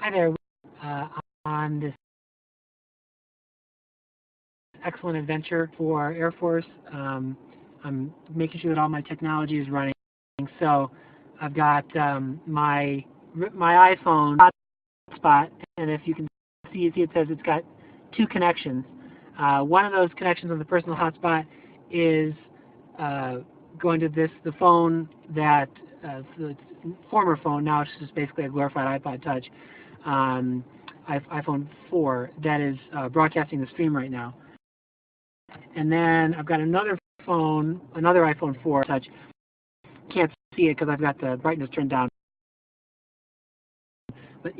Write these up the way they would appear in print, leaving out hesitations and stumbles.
Hi there. On this excellent adventure for Air Force, I'm making sure that all my technology is running. So I've got my iPhone hotspot, and if you can see it says it's got two connections. One of those connections on the personal hotspot is going to the phone that the former phone. Now it's just basically a glorified iPod Touch. iPhone 4 that is broadcasting the stream right now. And then I've got another phone, another iPhone 4 Touch. Can't see it because I've got the brightness turned down. But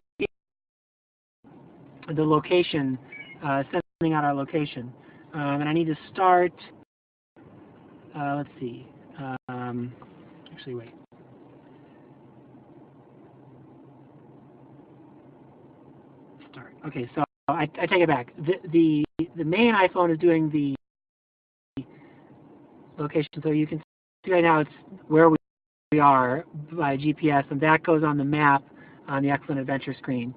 the location, sending out our location. And I need to start, let's see, actually wait. Start. Okay, so I take it back. The main iPhone is doing the location, so you can see right now it's where we are by GPS, and that goes on the map on the Excellent Adventure screen.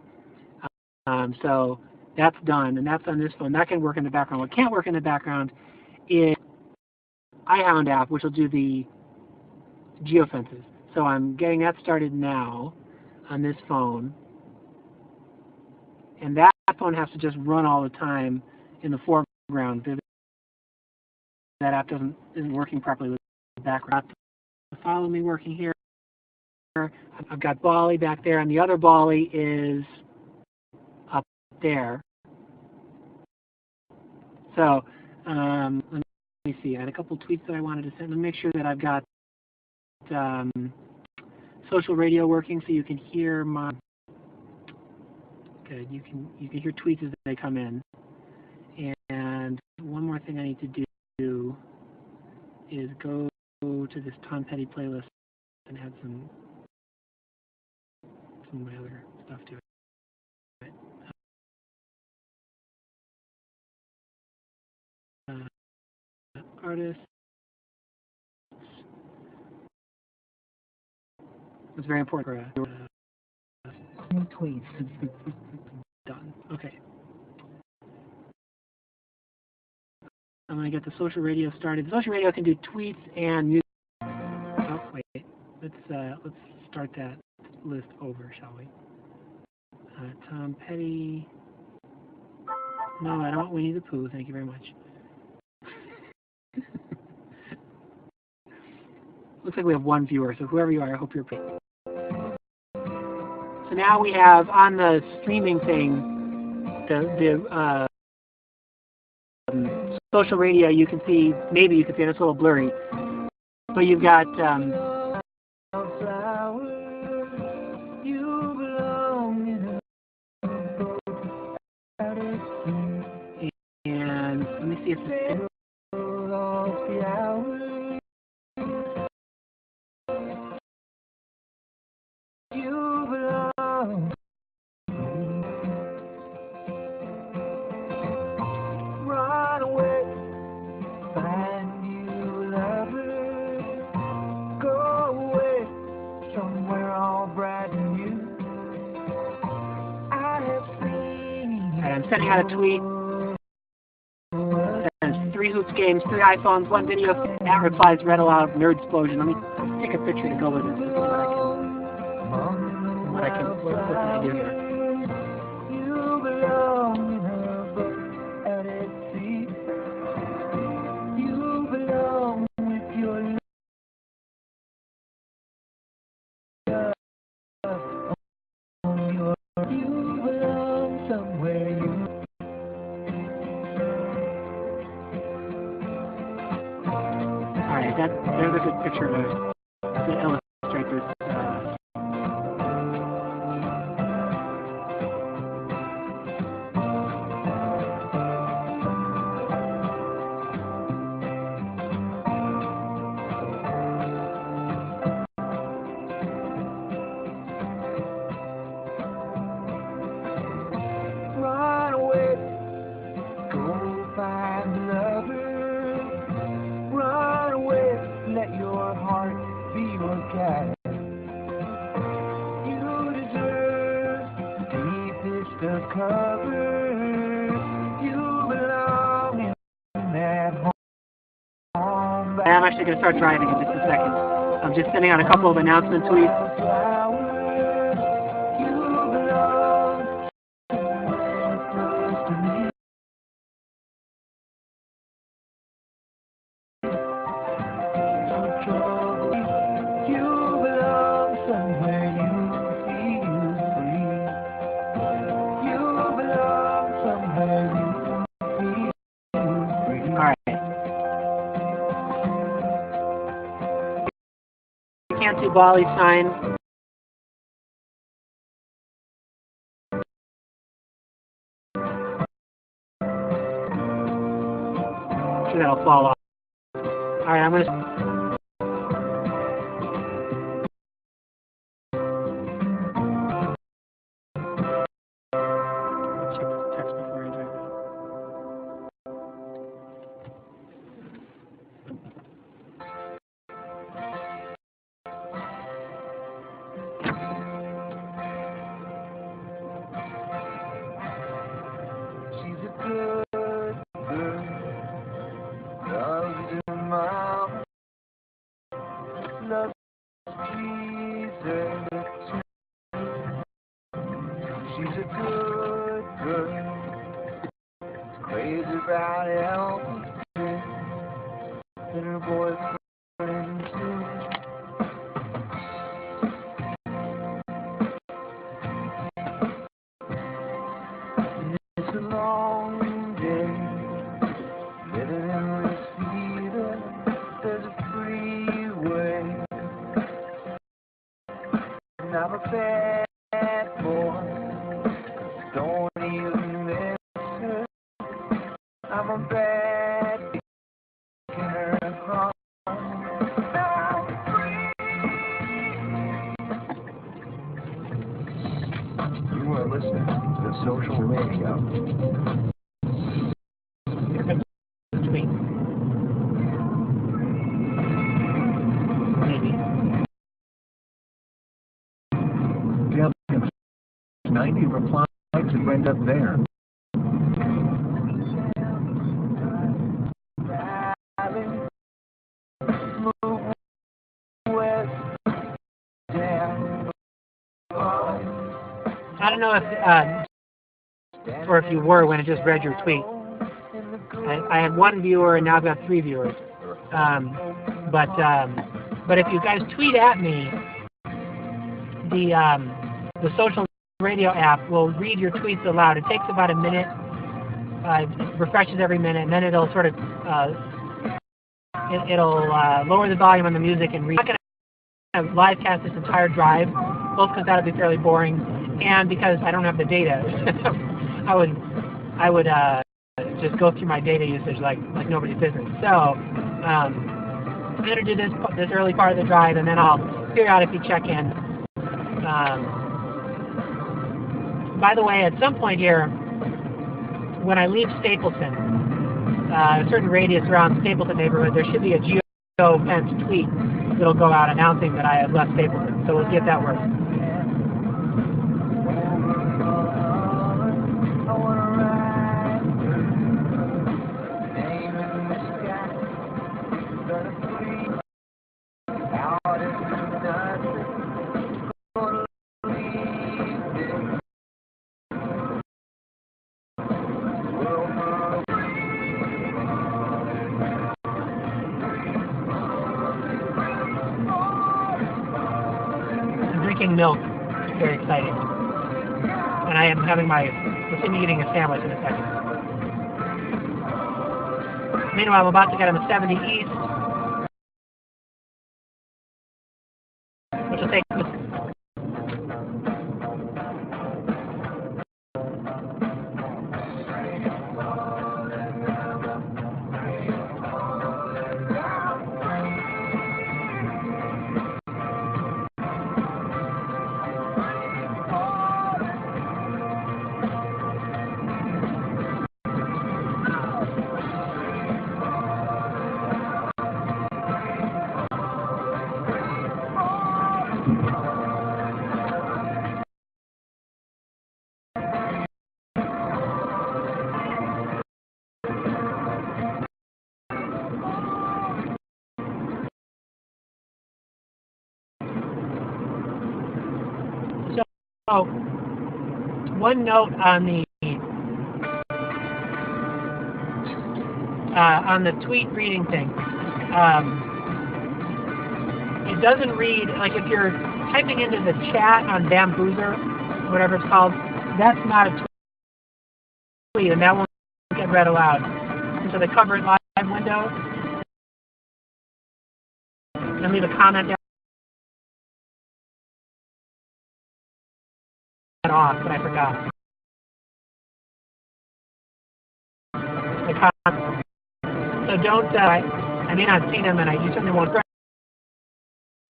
So that's done, and that's on this phone. That can work in the background. What can't work in the background is iHound app, which will do the geofences. So I'm getting that started now on this phone. And that phone has to just run all the time in the foreground. That app isn't working properly with the background. Follow me working here. I've got Bali back there, and the other Bali is up there. So let me see. I had a couple tweets that I wanted to send. Let me make sure that I've got social radio working, so you can hear my. Good. You can hear tweets as they come in. And one more thing I need to do is go to this Tom Petty playlist and add some of my other stuff to it. Artists. It's very important for tweets. Done. Okay. I'm going to get the social radio started. The social radio can do tweets and music. Oh, wait. Let's start that list over, shall we? Tom Petty. No, I don't want Winnie the Pooh. Thank you very much. Looks like we have one viewer, so whoever you are, I hope you're paid. So now we have on the streaming thing, the social radio. You can see, maybe you can see, it's a little blurry, but you've got and let me see if it's sending out a tweet. There's 3 Hoops games, 3 iPhones, 1 video. That replies read aloud, nerd explosion. Let me take a picture to go with it. What can I do here? There's a good picture to illustrate this. Run away, go find lovers. Run away, let your heart be your guide. You deserve to be I'm actually going to start driving in just a second. I'm just sending out a couple of announcement tweets. Can't do volley sign. I'm sure that'll fall off. Alright, I'm going to... check the text before I drive. She's a good girl, crazy about Elvis and her boyfriend too. It's a long day, living in Reseda. There's a freeway, and I'm a bad boy. Don't even miss her. I'm a bad her home. You are listening to the social radio. Maybe. 90 replies to end up there. I don't know if, or if you were when it just read your tweet. I had one viewer and now I've got 3 viewers. But if you guys tweet at me, the social radio app will read your tweets aloud. It takes about a minute. It refreshes every minute, and then it'll sort of it'll lower the volume on the music and read. I'm not going to live cast this entire drive, both because that would be fairly boring, and because I don't have the data. I would just go through my data usage like nobody's business. So I'm going to do this early part of the drive, and then I'll periodically check in. By the way, at some point here, when I leave Stapleton, a certain radius around Stapleton neighborhood, there should be a geo-fence tweet that'll go out announcing that I have left Stapleton. So we'll see if that works. Milk. It's very exciting. And I am having we'll see me eating a sandwich in a second. Meanwhile, I'm about to get on the 70 East, which will take one note on the tweet reading thing. It doesn't read, like if you're typing into the chat on Bamboozer, whatever it's called, that's not a tweet, and that won't get read aloud. So the cover it live window, and leave a comment there. Off, but I forgot. So don't, I may not see them, and you certainly won't.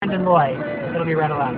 Brendan Lloyd, it'll be read aloud.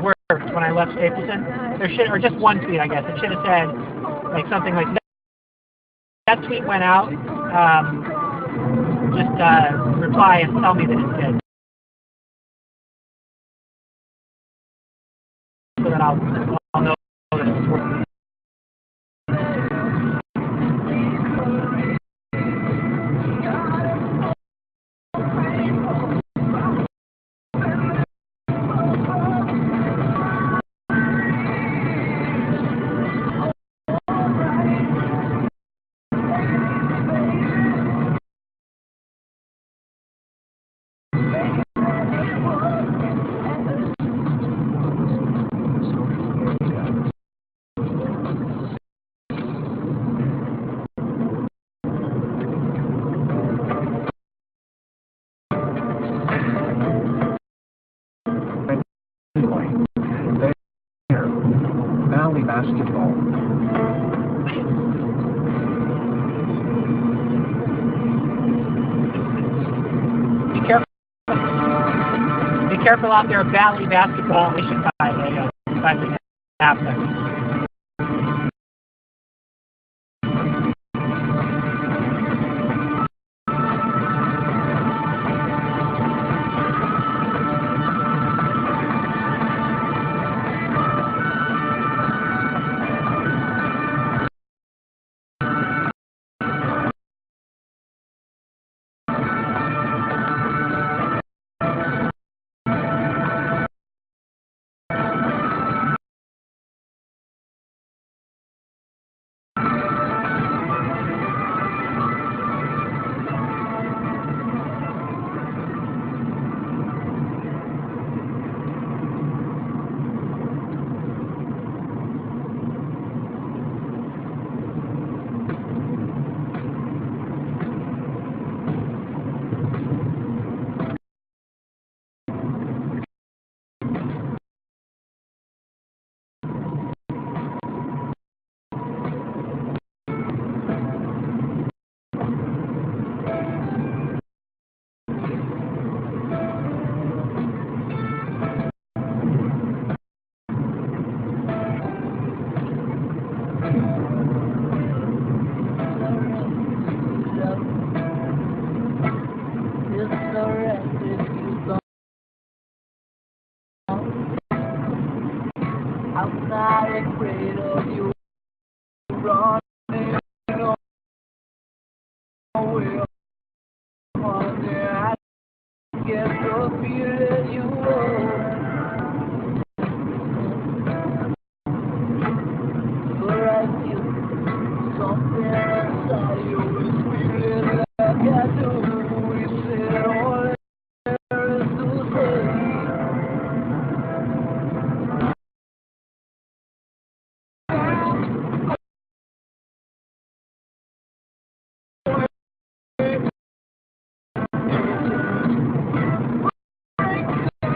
Worked when I left Stapleton. There should, or just one tweet, I guess. It should have said like something like that tweet went out. Just reply and tell me that it did, so that I'll know that it's working. Valley basketball. Be careful out there, Valley basketball. They should buy a 5 half second. I'm not afraid of you running away. I get the feeling you but I feel something inside you is feeling like I do. We said all there is to say.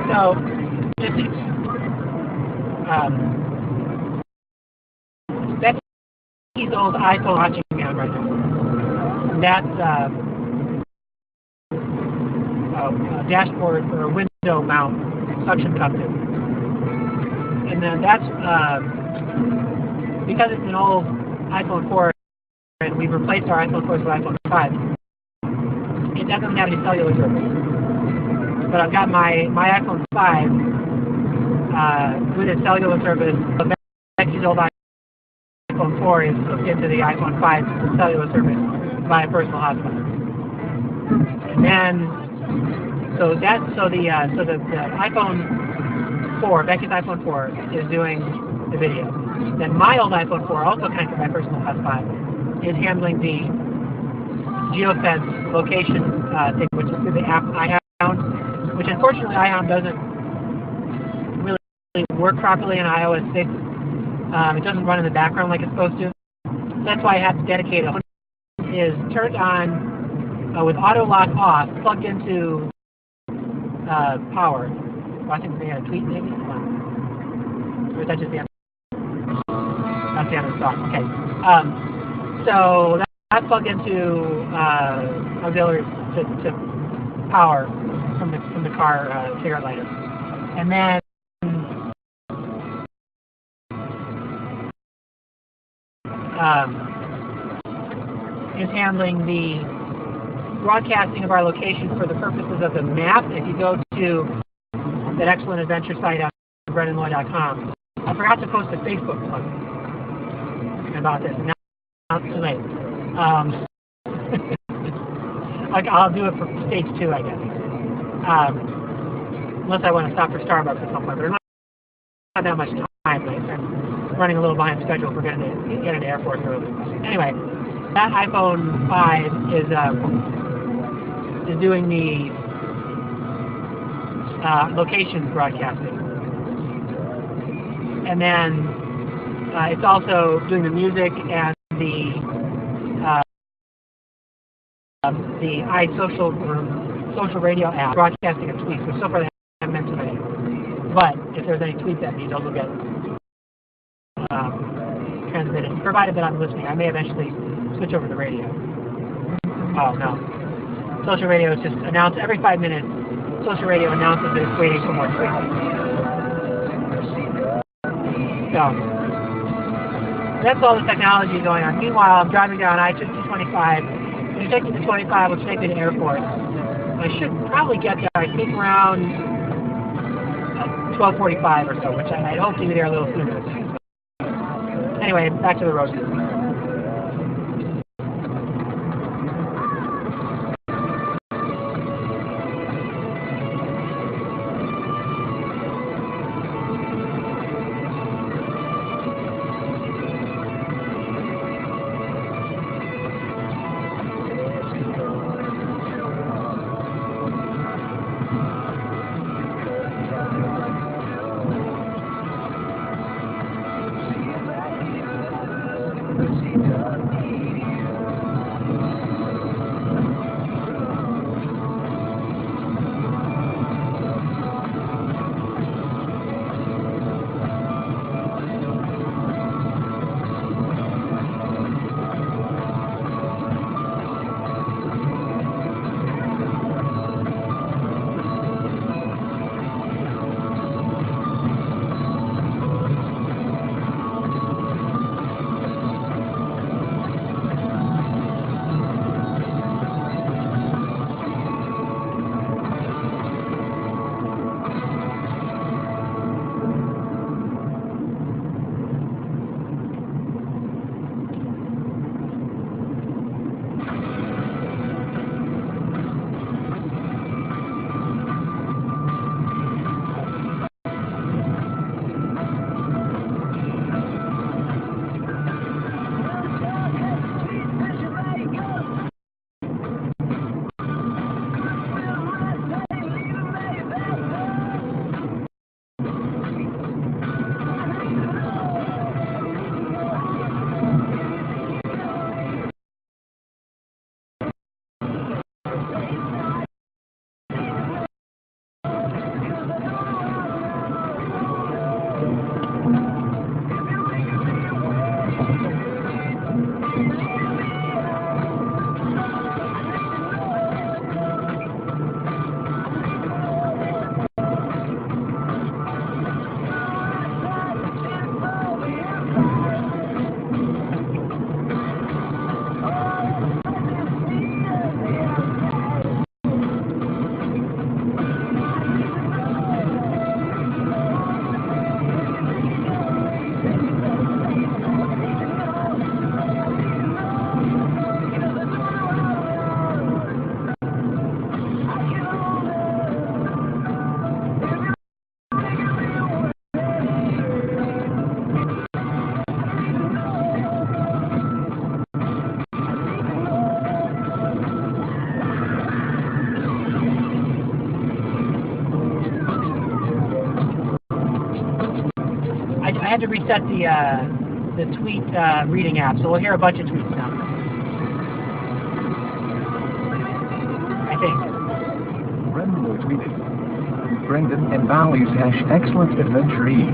So, That's Becky's old iPhone watching me on right now. That's a dashboard or a window mount suction cup tube. And then that's because it's an old iPhone 4 and we've replaced our iPhone 4 with iPhone 5. It doesn't have any cellular service. But I've got my iPhone 5 with its cellular service. Becky's old iPhone 4 is hooked into the iPhone 5 cellular service by a personal hotspot. And then so the iPhone 4, Becky's iPhone 4 is doing the video. Then my old iPhone 4, also connected by personal hotspot, is handling the geofence location thing, which is through the app iHound, which unfortunately iHound doesn't really work properly in iOS 6. It doesn't run in the background like it's supposed to. That's why I have to dedicate it. Is turned on with auto lock off, plugged into power. Well, I think they had a tweet maybe. Or is that just the end? That's the end of the song. Okay. So that's plugged into auxiliary to power from the car cigarette lighter, and then is handling the broadcasting of our location for the purposes of the map. If you go to that excellent adventure site on BrennanLoy.com, I forgot to post a Facebook post about this. Now it's too late. I'll do it for stage 2, I guess. Unless I want to stop for Starbucks at some point, but there's not that much time. I'm running a little behind schedule for getting to Air Force early. Anyway, that iPhone 5 is doing the location broadcasting, and then it's also doing the music and the social radio app broadcasting of tweets, which so far they haven't mentioned any. But if there's any tweets at me, those will get transmitted, provided that I'm listening. I may eventually switch over to radio. Oh no. Social radio is just announced every 5 minutes. Social radio announces that it's waiting for more tweets. So that's all the technology going on. Meanwhile, I'm driving down I-225. When you take me to 25, which take me to Air Force. I should probably get there, I think, around 12:45 or so, which I hope to be there a little sooner. Anyway, back to the road. had to reset the tweet reading app, so we'll hear a bunch of tweets now. I think. Brendan will tweet it. Brendan and Valley's #excellent adventure E.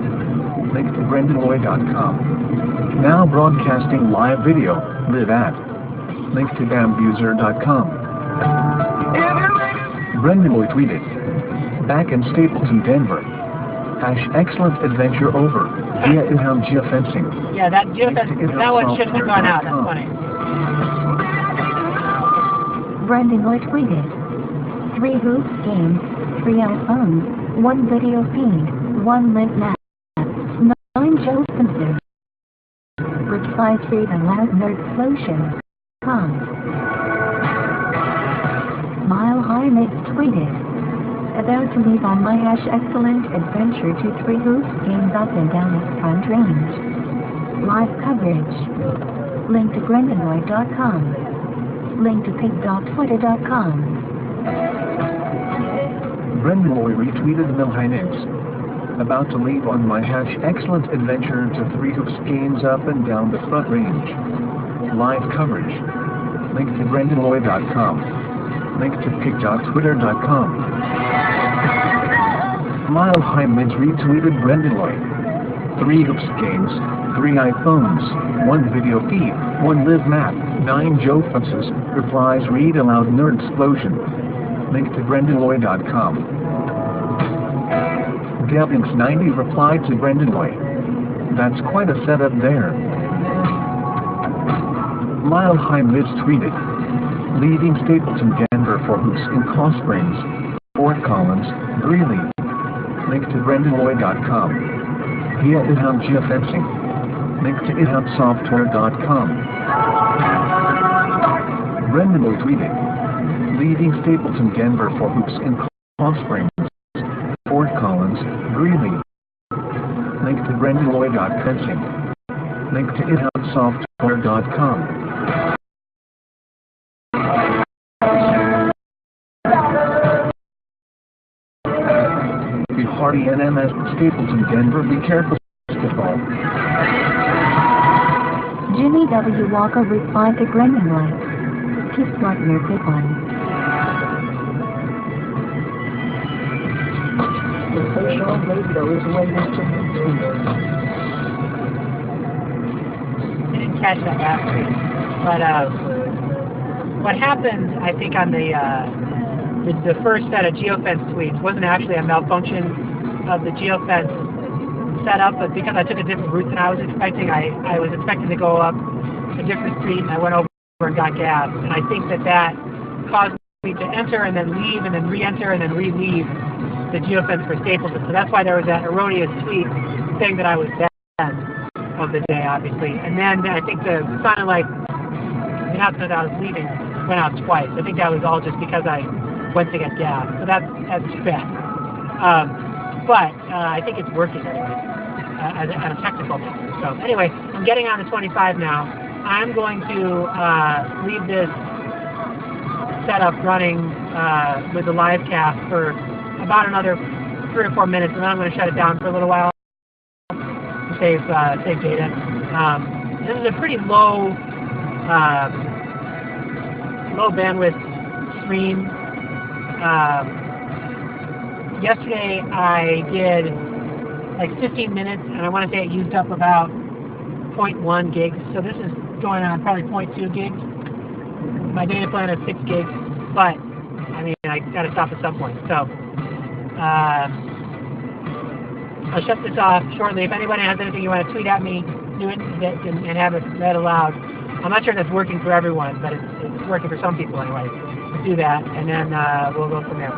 Link to brendanloy.com. Now broadcasting live video, live at. Link to dambuser.com. Brendan Loy tweeted. Back in Stapleton, Denver. #excellent adventure over. Via in-house geofencing. Yeah, that geofencing, that one shouldn't have gone out. That's funny. Brendan Loy tweeted. 3 hoops games, 3 iPhones, 1 video feed, 1 live map, 9 Joe Simpson. Replies read aloud nerdsplosion. Mile High Mix tweeted. About to leave on my #excellent adventure to 3 hoops games up and down its front range. Live coverage. Link to brendanloy.com. Link to pig.twitter.com. Brendan Loy retweeted Mil Hynix. About to leave on my #excellent adventure to 3 hoops games up and down the front range. Live coverage. Link to brendanloy.com. Link to pig.twitter.com. Mile High Mids retweeted Brendan Loy. 3 hoops games, 3 iPhones, 1 video feed, 1 live map, 9 Joe Fences. Replies read aloud nerdsplosion. Link to brendanloy.com. Gavlinks90 replied to Brendan Loy. That's quite a setup there. Mile High Mids tweeted. Leaving Stapleton, Denver for hoops in Cost Springs, Fort Collins, Greeley. Link to brendanloy.com. Via in-house geofencing. Link to inhousesoftware.com. Brendan Loy tweeted. Leaving Stapleton, Denver for hoops in Cost Springs, Fort Collins, Greeley. Link to brendanloy.fencing. Link to inhousesoftware.com. Hardy NMS Stapleton, Denver. Be careful. Jimmy W. Walker replied to Brendan Loy. Keep smart your big one. The social radio is waiting to meet. I didn't catch that last week, but what happened, I think, on the first set of geofence tweets wasn't actually a malfunction of the geofence setup, but because I took a different route than I was expecting, I was expecting to go up a different street, and I went over and got gas, and I think that caused me to enter and then leave and then re-enter and then re-leave the geofence for Stapleton. So that's why there was that erroneous tweet saying that I was dead of the day, obviously. And then I think it sounded like the announcement that I was leaving went out twice. I think that was all just because I went to get gas. So that's too bad. But I think it's working anyway, as a technical matter. So anyway, I'm getting on to 25 now. I'm going to leave this setup running with the live cast for about another 3 or 4 minutes, and then I'm going to shut it down for a little while to save data. This is a pretty low bandwidth stream. Yesterday I did like 15 minutes, and I want to say it used up about 0.1 gigs. So this is going on probably 0.2 gigs. My data plan is 6 gigs, but I mean I got to stop at some point. So I'll shut this off shortly. If anybody has anything you want to tweet at me, do it and have it read aloud. I'm not sure that's working for everyone, but it's working for some people anyway. Do that, and then we'll go from there.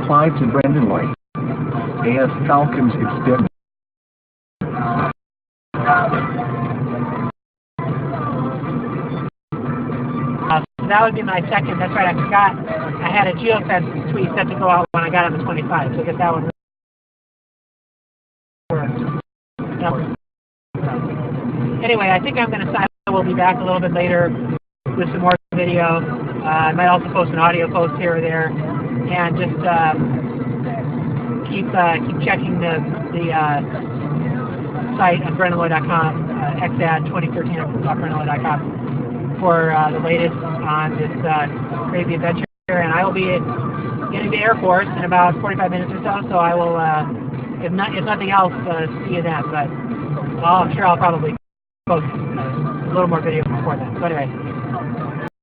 applied to Brendan White. AF Falcon's experiment. So that would be my second. That's right, I forgot. I had a geofence tweet set to go out when I got on the 25, so I guess that one worked. Anyway, I think I'm going to sign. We'll be back a little bit later with some more video. I might also post an audio post here or there, and just keep checking the site at BrendanLoy.com, ExAd 2013.BrendanLoy.com for the latest on this crazy adventure. And I will be getting to Air Force in about 45 minutes or so. So I will, if nothing else, see you then. But I'm sure I'll probably post a little more video before that. So anyway.